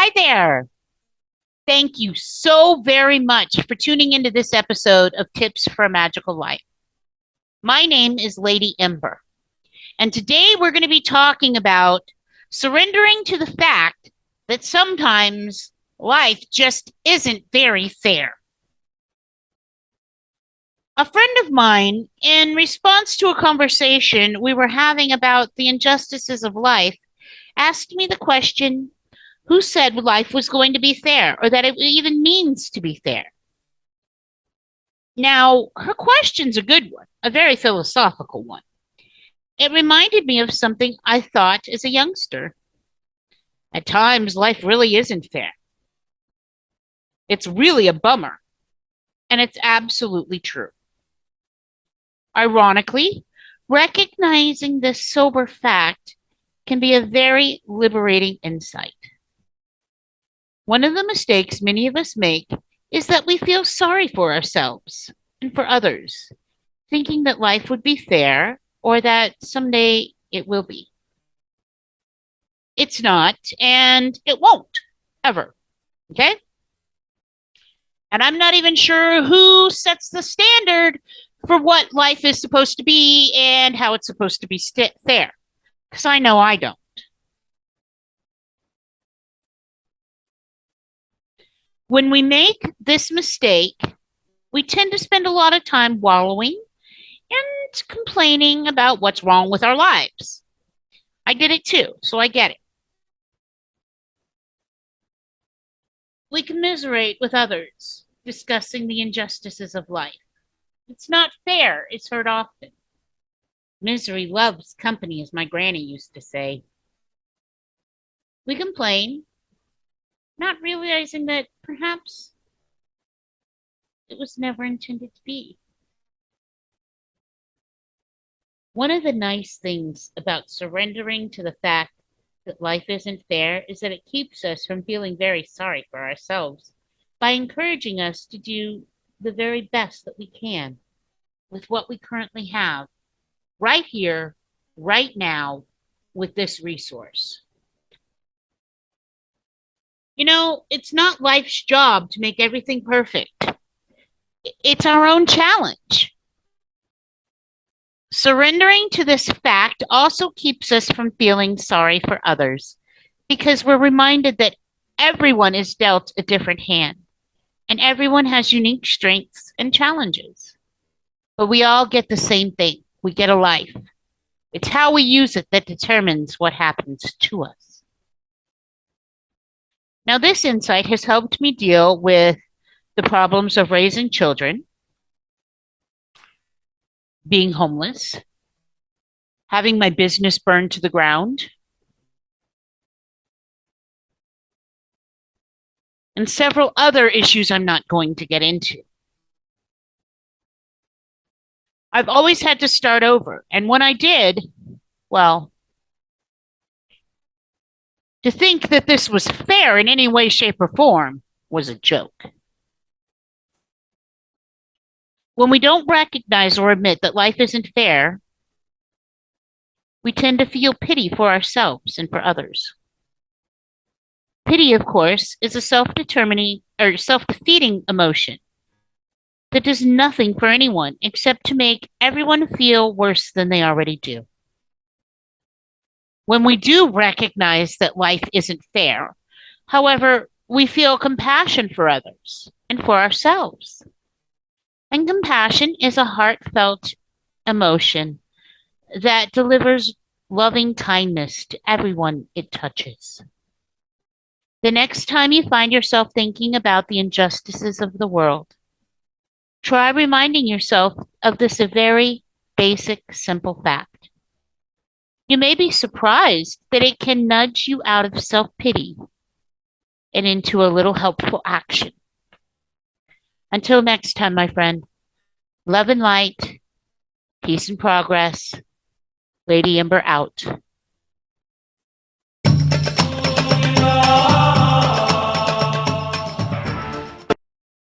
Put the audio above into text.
Hi there. Thank you so very much for tuning into this episode of Tips for a Magical Life. My name is Lady Ember, and today we're going to be talking about surrendering to the fact that sometimes life just isn't very fair. A friend of mine, in response to a conversation we were having about the injustices of life, asked me the question, who said life was going to be fair or that it even means to be fair? Now, her question's a good one, a very philosophical one. It reminded me of something I thought as a youngster. At times, life really isn't fair. It's really a bummer, and it's absolutely true. Ironically, recognizing this sober fact can be a very liberating insight. One of the mistakes many of us make is that we feel sorry for ourselves and for others, thinking that life would be fair or that someday it will be. It's not, and it won't, ever. Okay? And I'm not even sure who sets the standard for what life is supposed to be and how it's supposed to be fair, because I know I don't. When we make this mistake, we tend to spend a lot of time wallowing and complaining about what's wrong with our lives. I did it too, so I get it. We commiserate with others, discussing the injustices of life. It's not fair, it's heard often. Misery loves company, as my granny used to say. We complain, not realizing that perhaps it was never intended to be. One of the nice things about surrendering to the fact that life isn't fair is that it keeps us from feeling very sorry for ourselves by encouraging us to do the very best that we can with what we currently have, right here, right now, with this resource. It's not life's job to make everything perfect. It's our own challenge. Surrendering to this fact also keeps us from feeling sorry for others because we're reminded that everyone is dealt a different hand and everyone has unique strengths and challenges. But we all get the same thing. We get a life. It's how we use it that determines what happens to us. Now, this insight has helped me deal with the problems of raising children, being homeless, having my business burned to the ground, and several other issues I'm not going to get into. I've always had to start over, and when I did, well, to think that this was fair in any way, shape, or form was a joke. When we don't recognize or admit that life isn't fair, we tend to feel pity for ourselves and for others. Pity, of course, is a self-determining or self-defeating emotion that does nothing for anyone except to make everyone feel worse than they already do. When we do recognize that life isn't fair, however, we feel compassion for others and for ourselves. And compassion is a heartfelt emotion that delivers loving kindness to everyone it touches. The next time you find yourself thinking about the injustices of the world, try reminding yourself of this very basic, simple fact. You may be surprised that it can nudge you out of self-pity and into a little helpful action. Until next time, my friend, love and light, peace and progress, Lady Ember out.